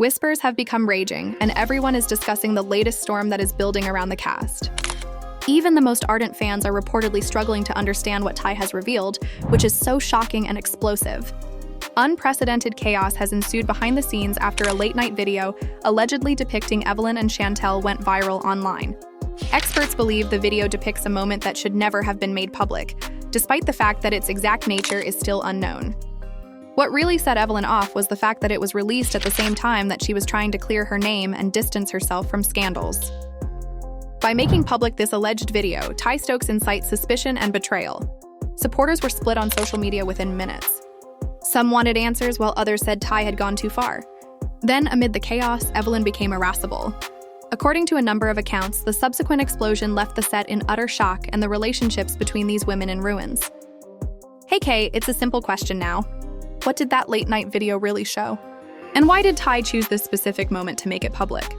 Whispers have become raging, and everyone is discussing the latest storm that is building around the cast. Even the most ardent fans are reportedly struggling to understand what Tai has revealed, which is so shocking and explosive. Unprecedented chaos has ensued behind the scenes after a late-night video allegedly depicting Evelyn and Chantel went viral online. Experts believe the video depicts a moment that should never have been made public, despite the fact that its exact nature is still unknown. What really set Evelyn off was the fact that it was released at the same time that she was trying to clear her name and distance herself from scandals. By making public this alleged video, Tai Stokes incites suspicion and betrayal. Supporters were split on social media within minutes. Some wanted answers while others said Tai had gone too far. Then, amid the chaos, Evelyn became irascible. According to a number of accounts, the subsequent explosion left the set in utter shock and the relationships between these women in ruins. Hey Kay, it's a simple question now. What did that late-night video really show? And why did Tai choose this specific moment to make it public?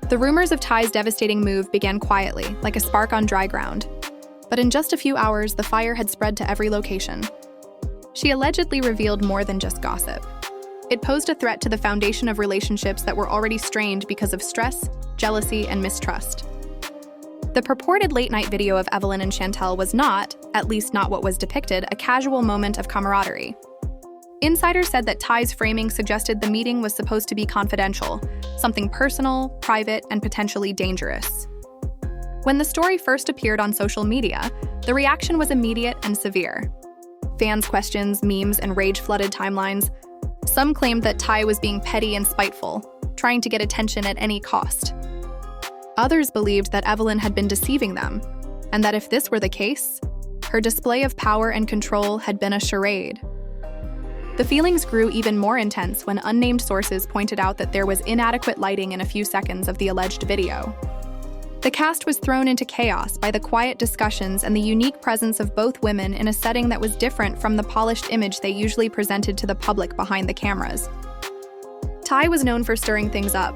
The rumors of Tai's devastating move began quietly, like a spark on dry ground. But in just a few hours, the fire had spread to every location. She allegedly revealed more than just gossip. It posed a threat to the foundation of relationships that were already strained because of stress, jealousy, and mistrust. The purported late-night video of Evelyn and Chantel was not, at least not what was depicted, a casual moment of camaraderie. Insiders said that Tai's framing suggested the meeting was supposed to be confidential, something personal, private, and potentially dangerous. When the story first appeared on social media, the reaction was immediate and severe. Fans' questions, memes, and rage-flooded timelines. Some claimed that Tai was being petty and spiteful, trying to get attention at any cost. Others believed that Evelyn had been deceiving them, and that if this were the case, her display of power and control had been a charade. The feelings grew even more intense when unnamed sources pointed out that there was inadequate lighting in a few seconds of the alleged video. The cast was thrown into chaos by the quiet discussions and the unique presence of both women in a setting that was different from the polished image they usually presented to the public behind the cameras. Tai was known for stirring things up,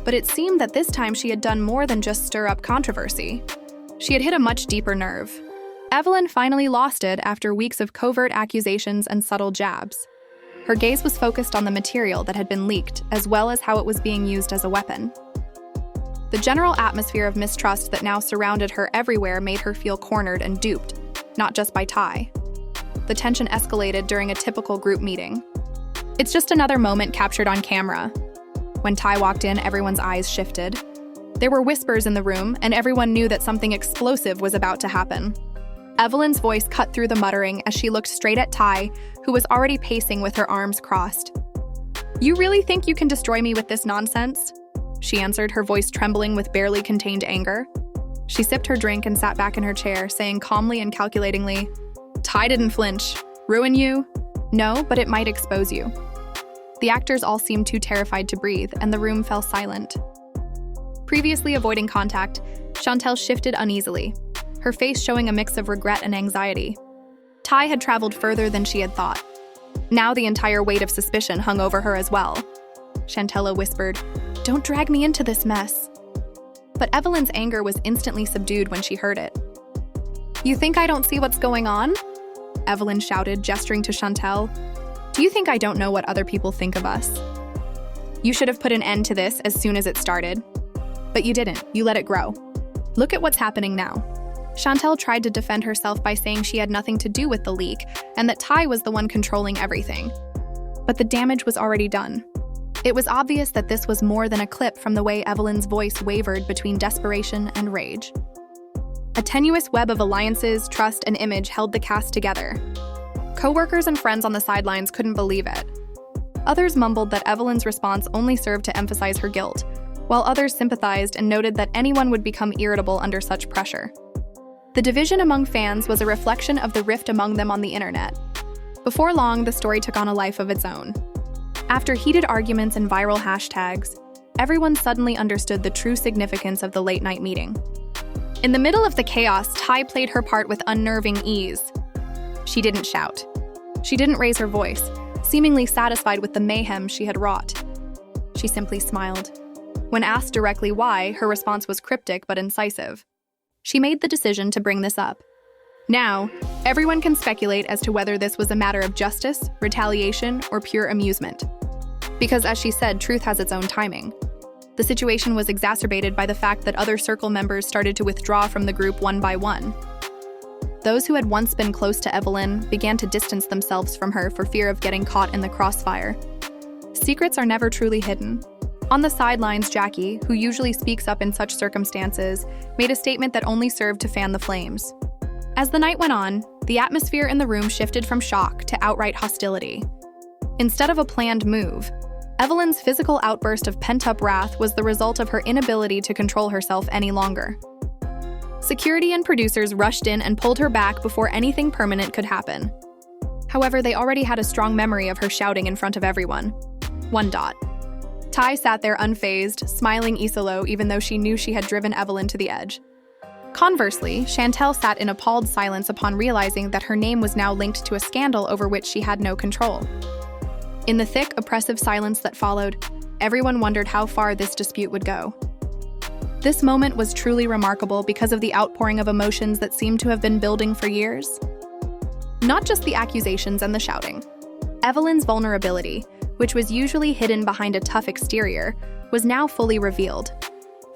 but it seemed that this time she had done more than just stir up controversy. She had hit a much deeper nerve. Evelyn finally lost it after weeks of covert accusations and subtle jabs. Her gaze was focused on the material that had been leaked, as well as how it was being used as a weapon. The general atmosphere of mistrust that now surrounded her everywhere made her feel cornered and duped, not just by Tai. The tension escalated during a typical group meeting. It's just another moment captured on camera. When Tai walked in, everyone's eyes shifted. There were whispers in the room, and everyone knew that something explosive was about to happen. Evelyn's voice cut through the muttering as she looked straight at Tai, who was already pacing with her arms crossed. "You really think you can destroy me with this nonsense?" She answered, her voice trembling with barely contained anger. She sipped her drink and sat back in her chair, saying calmly and calculatingly, "Tai didn't flinch. Ruin you? No, but it might expose you." The actors all seemed too terrified to breathe, and the room fell silent. Previously avoiding contact, Chantel shifted uneasily, her face showing a mix of regret and anxiety. Tai had traveled further than she had thought. Now the entire weight of suspicion hung over her as well. Chantella whispered, "Don't drag me into this mess." But Evelyn's anger was instantly subdued when she heard it. "You think I don't see what's going on?" Evelyn shouted, gesturing to Chantel. "Do you think I don't know what other people think of us? You should have put an end to this as soon as it started. But you didn't. You let it grow. Look at what's happening now." Chantel tried to defend herself by saying she had nothing to do with the leak and that Tai was the one controlling everything. But the damage was already done. It was obvious that this was more than a clip from the way Evelyn's voice wavered between desperation and rage. A tenuous web of alliances, trust, and image held the cast together. Co-workers and friends on the sidelines couldn't believe it. Others mumbled that Evelyn's response only served to emphasize her guilt, while others sympathized and noted that anyone would become irritable under such pressure. The division among fans was a reflection of the rift among them on the internet. Before long, the story took on a life of its own. After heated arguments and viral hashtags, everyone suddenly understood the true significance of the late-night meeting. In the middle of the chaos, Tai played her part with unnerving ease. She didn't shout. She didn't raise her voice, seemingly satisfied with the mayhem she had wrought. She simply smiled. When asked directly why, her response was cryptic but incisive. She made the decision to bring this up. Now, everyone can speculate as to whether this was a matter of justice, retaliation, or pure amusement. Because as she said, truth has its own timing. The situation was exacerbated by the fact that other circle members started to withdraw from the group one by one. Those who had once been close to Evelyn began to distance themselves from her for fear of getting caught in the crossfire. Secrets are never truly hidden. On the sidelines, Jackie, who usually speaks up in such circumstances, made a statement that only served to fan the flames. As the night went on, the atmosphere in the room shifted from shock to outright hostility. Instead of a planned move, Evelyn's physical outburst of pent-up wrath was the result of her inability to control herself any longer. Security and producers rushed in and pulled her back before anything permanent could happen. However, they already had a strong memory of her shouting in front of everyone. Ty sat there unfazed, smiling Isolo even though she knew she had driven Evelyn to the edge. Conversely, Chantel sat in appalled silence upon realizing that her name was now linked to a scandal over which she had no control. In the thick, oppressive silence that followed, everyone wondered how far this dispute would go. This moment was truly remarkable because of the outpouring of emotions that seemed to have been building for years. Not just the accusations and the shouting. Evelyn's vulnerability, which was usually hidden behind a tough exterior, was now fully revealed.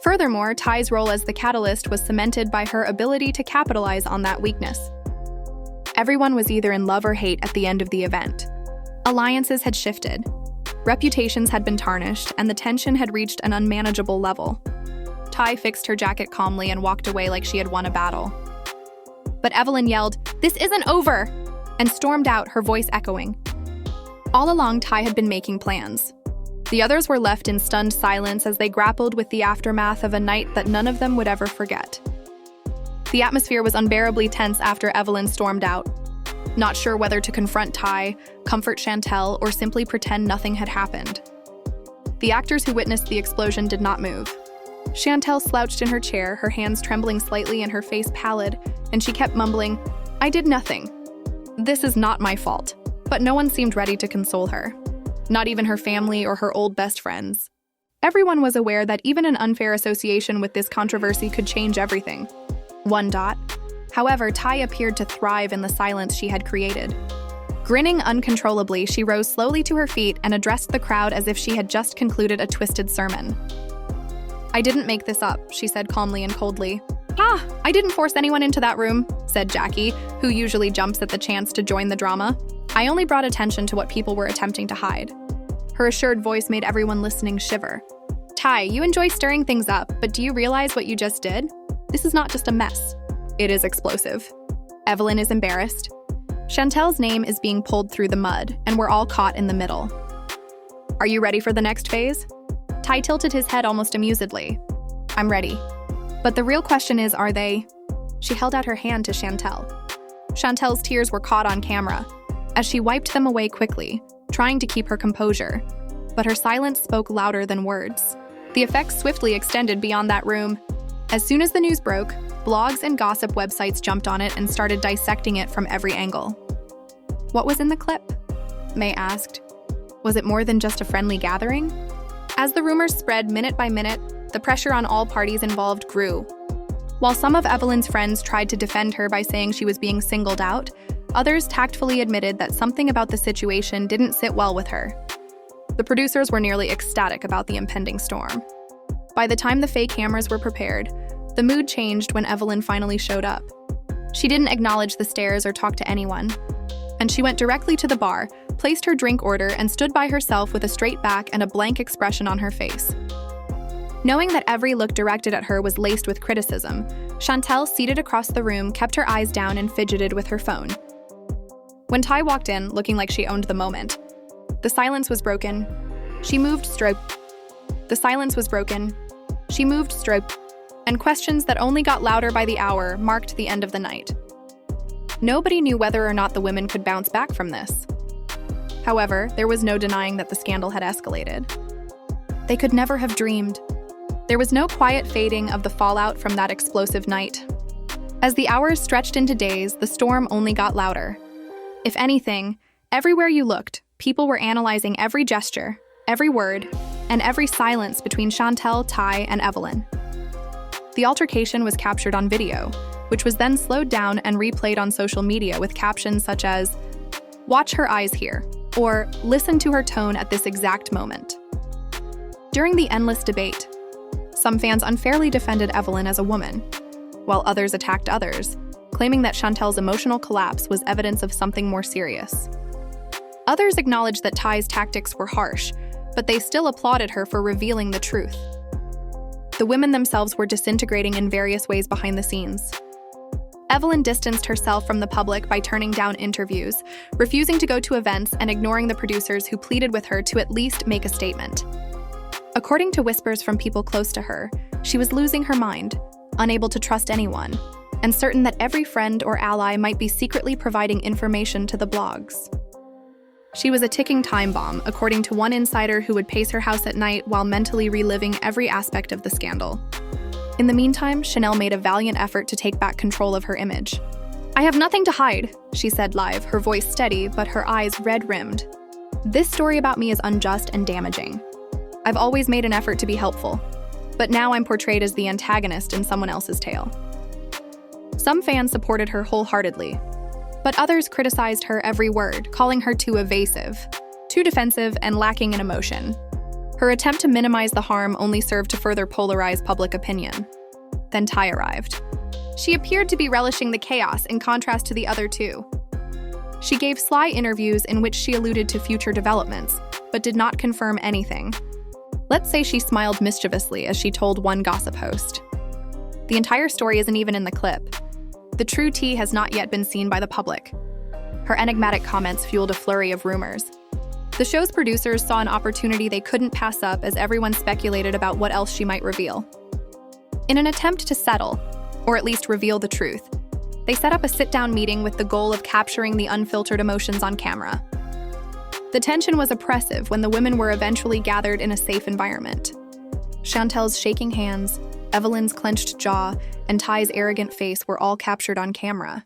Furthermore, Ty's role as the catalyst was cemented by her ability to capitalize on that weakness. Everyone was either in love or hate at the end of the event. Alliances had shifted. Reputations had been tarnished, and the tension had reached an unmanageable level. Ty fixed her jacket calmly and walked away like she had won a battle. But Evelyn yelled, "This isn't over!" and stormed out, her voice echoing. All along, Ty had been making plans. The others were left in stunned silence as they grappled with the aftermath of a night that none of them would ever forget. The atmosphere was unbearably tense after Evelyn stormed out. Not sure whether to confront Ty, comfort Chantel, or simply pretend nothing had happened. The actors who witnessed the explosion did not move. Chantel slouched in her chair, her hands trembling slightly and her face pallid, and she kept mumbling, "I did nothing. This is not my fault." But no one seemed ready to console her. Not even her family or her old best friends. Everyone was aware that even an unfair association with this controversy could change everything. However, Ty appeared to thrive in the silence she had created. Grinning uncontrollably, she rose slowly to her feet and addressed the crowd as if she had just concluded a twisted sermon. "I didn't make this up," she said calmly and coldly. I didn't force anyone into that room," said Jackie, who usually jumps at the chance to join the drama. "I only brought attention to what people were attempting to hide." Her assured voice made everyone listening shiver. "Ty, you enjoy stirring things up, but do you realize what you just did? This is not just a mess. It is explosive." Evelyn is embarrassed. Chantel's name is being pulled through the mud, and we're all caught in the middle. "Are you ready for the next phase?" Ty tilted his head almost amusedly. "I'm ready. But the real question is, are they?" She held out her hand to Chantel. Chantel's tears were caught on camera, as she wiped them away quickly, trying to keep her composure. But her silence spoke louder than words. The effects swiftly extended beyond that room. As soon as the news broke, blogs and gossip websites jumped on it and started dissecting it from every angle. "What was in the clip?" May asked. "Was it more than just a friendly gathering?" As the rumors spread minute by minute, the pressure on all parties involved grew. While some of Evelyn's friends tried to defend her by saying she was being singled out, others tactfully admitted that something about the situation didn't sit well with her. The producers were nearly ecstatic about the impending storm. By the time the fake cameras were prepared, the mood changed when Evelyn finally showed up. She didn't acknowledge the stares or talk to anyone, and she went directly to the bar, placed her drink order, and stood by herself with a straight back and a blank expression on her face. Knowing that every look directed at her was laced with criticism, Chantel, seated across the room, kept her eyes down and fidgeted with her phone. When Ty walked in, looking like she owned the moment, the silence was broken. She moved and questions that only got louder by the hour marked the end of the night. Nobody knew whether or not the women could bounce back from this. However, there was no denying that the scandal had escalated. They could never have dreamed. There was no quiet fading of the fallout from that explosive night. As the hours stretched into days, the storm only got louder. If anything, everywhere you looked, people were analyzing every gesture, every word, and every silence between Chantel, Ty, and Evelyn. The altercation was captured on video, which was then slowed down and replayed on social media with captions such as, "Watch her eyes here. or listen to her tone at this exact moment. During the endless debate, some fans unfairly defended Evelyn as a woman, while others attacked others, claiming that Chantel's emotional collapse was evidence of something more serious. Others acknowledged that Ty's tactics were harsh, but they still applauded her for revealing the truth. The women themselves were disintegrating in various ways behind the scenes. Evelyn distanced herself from the public by turning down interviews, refusing to go to events, and ignoring the producers who pleaded with her to at least make a statement. According to whispers from people close to her, she was losing her mind, unable to trust anyone, and certain that every friend or ally might be secretly providing information to the blogs. She was a ticking time bomb, according to one insider who would pace her house at night while mentally reliving every aspect of the scandal. In the meantime, Chanel made a valiant effort to take back control of her image. "I have nothing to hide," she said live, her voice steady but her eyes red-rimmed. "This story about me is unjust and damaging. I've always made an effort to be helpful, but now I'm portrayed as the antagonist in someone else's tale." Some fans supported her wholeheartedly, but others criticized her every word, calling her too evasive, too defensive, and lacking in emotion. Her attempt to minimize the harm only served to further polarize public opinion. Then Ty arrived. She appeared to be relishing the chaos in contrast to the other two. She gave sly interviews in which she alluded to future developments, but did not confirm anything. Let's say she smiled mischievously as she told one gossip host. The entire story isn't even in the clip. The true tea has not yet been seen by the public. Her enigmatic comments fueled a flurry of rumors. The show's producers saw an opportunity they couldn't pass up as everyone speculated about what else she might reveal. In an attempt to settle, or at least reveal the truth, they set up a sit-down meeting with the goal of capturing the unfiltered emotions on camera. The tension was oppressive when the women were eventually gathered in a safe environment. Chantel's shaking hands, Evelyn's clenched jaw, and Ty's arrogant face were all captured on camera.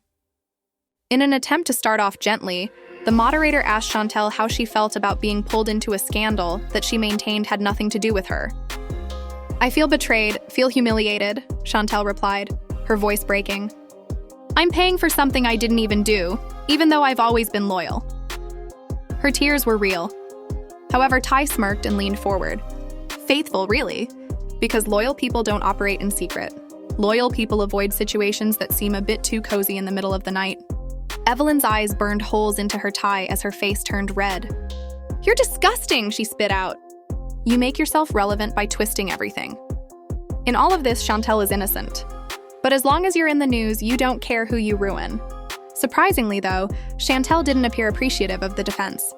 In an attempt to start off gently, the moderator asked Chantel how she felt about being pulled into a scandal that she maintained had nothing to do with her. "I feel betrayed, feel humiliated," Chantel replied, her voice breaking. "I'm paying for something I didn't even do, even though I've always been loyal." Her tears were real. However, Ty smirked and leaned forward. Faithful, really, because loyal people don't operate in secret. Loyal people avoid situations that seem a bit too cozy in the middle of the night. Evelyn's eyes burned holes into her tie as her face turned red. "You're disgusting," she spit out. "You make yourself relevant by twisting everything." In all of this, Chantel is innocent. But as long as you're in the news, you don't care who you ruin. Surprisingly, though, Chantel didn't appear appreciative of the defense.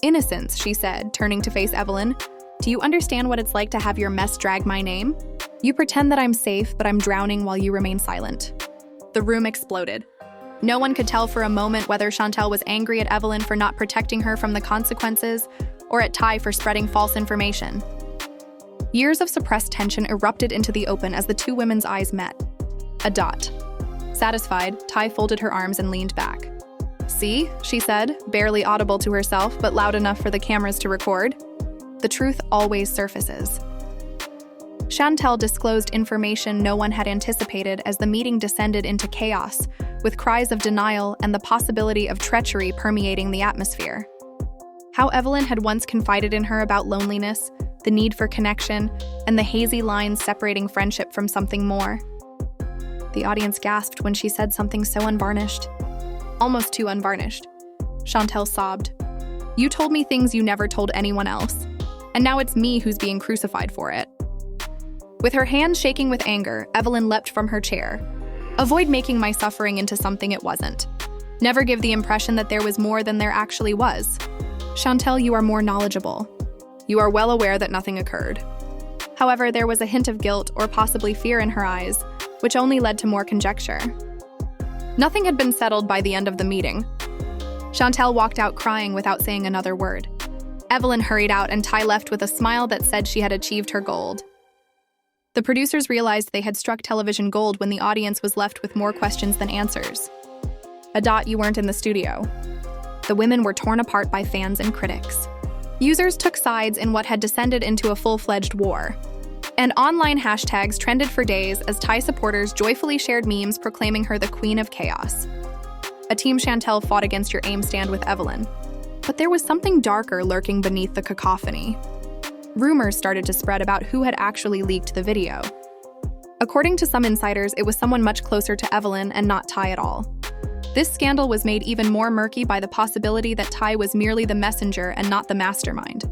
"Innocence," she said, turning to face Evelyn. "Do you understand what it's like to have your mess drag my name? You pretend that I'm safe, but I'm drowning while you remain silent." The room exploded. No one could tell for a moment whether Chantel was angry at Evelyn for not protecting her from the consequences, or at Ty for spreading false information. Years of suppressed tension erupted into the open as the two women's eyes met. A dot. Satisfied, Ty folded her arms and leaned back. "See," she said, barely audible to herself, but loud enough for the cameras to record. "The truth always surfaces." Chantel disclosed information no one had anticipated as the meeting descended into chaos, with cries of denial and the possibility of treachery permeating the atmosphere. How Evelyn had once confided in her about loneliness, the need for connection, and the hazy lines separating friendship from something more. The audience gasped when she said something so unvarnished. Almost too unvarnished. Chantel sobbed. "You told me things you never told anyone else, and now it's me who's being crucified for it." With her hands shaking with anger, Evelyn leapt from her chair. "Avoid making my suffering into something it wasn't. Never give the impression that there was more than there actually was. Chantel, you are more knowledgeable. You are well aware that nothing occurred." However, there was a hint of guilt or possibly fear in her eyes, which only led to more conjecture. Nothing had been settled by the end of the meeting. Chantel walked out crying without saying another word. Evelyn hurried out and Ty left with a smile that said she had achieved her goal. The producers realized they had struck television gold when the audience was left with more questions than answers. A dot, you weren't in the studio. The women were torn apart by fans and critics. Users took sides in what had descended into a full-fledged war. And online hashtags trended for days as Ty supporters joyfully shared memes proclaiming her the queen of chaos. A Team Chantel fought against your aim stand with Evelyn. But there was something darker lurking beneath the cacophony. Rumors started to spread about who had actually leaked the video. According to some insiders, it was someone much closer to Evelyn and not Ty at all. This scandal was made even more murky by the possibility that Ty was merely the messenger and not the mastermind.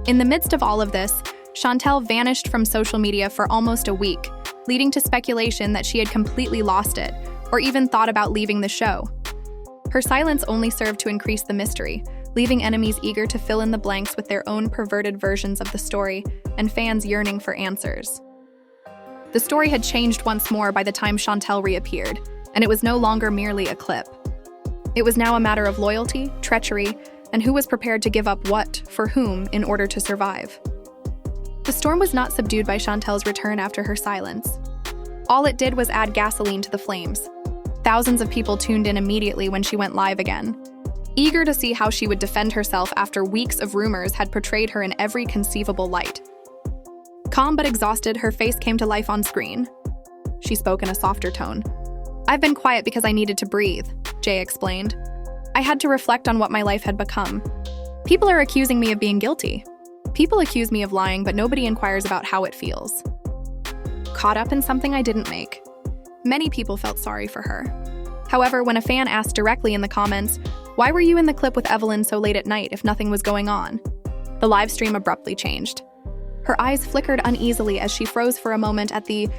In the midst of all of this, Chantel vanished from social media for almost a week, leading to speculation that she had completely lost it, or even thought about leaving the show. Her silence only served to increase the mystery, leaving enemies eager to fill in the blanks with their own perverted versions of the story, and fans yearning for answers. The story had changed once more by the time Chantel reappeared, and it was no longer merely a clip. It was now a matter of loyalty, treachery, and who was prepared to give up what, for whom, in order to survive. The storm was not subdued by Chantel's return after her silence. All it did was add gasoline to the flames. Thousands of people tuned in immediately when she went live again, eager to see how she would defend herself after weeks of rumors had portrayed her in every conceivable light. Calm but exhausted, her face came to life on screen. She spoke in a softer tone. "I've been quiet because I needed to breathe," Jay explained. "I had to reflect on what my life had become. People are accusing me of being guilty. People accuse me of lying, but nobody inquires about how it feels. Caught up in something I didn't make." Many people felt sorry for her. However, when a fan asked directly in the comments, "Why were you in the clip with Evelyn so late at night if nothing was going on?" the live stream abruptly changed. Her eyes flickered uneasily as she froze for a moment at the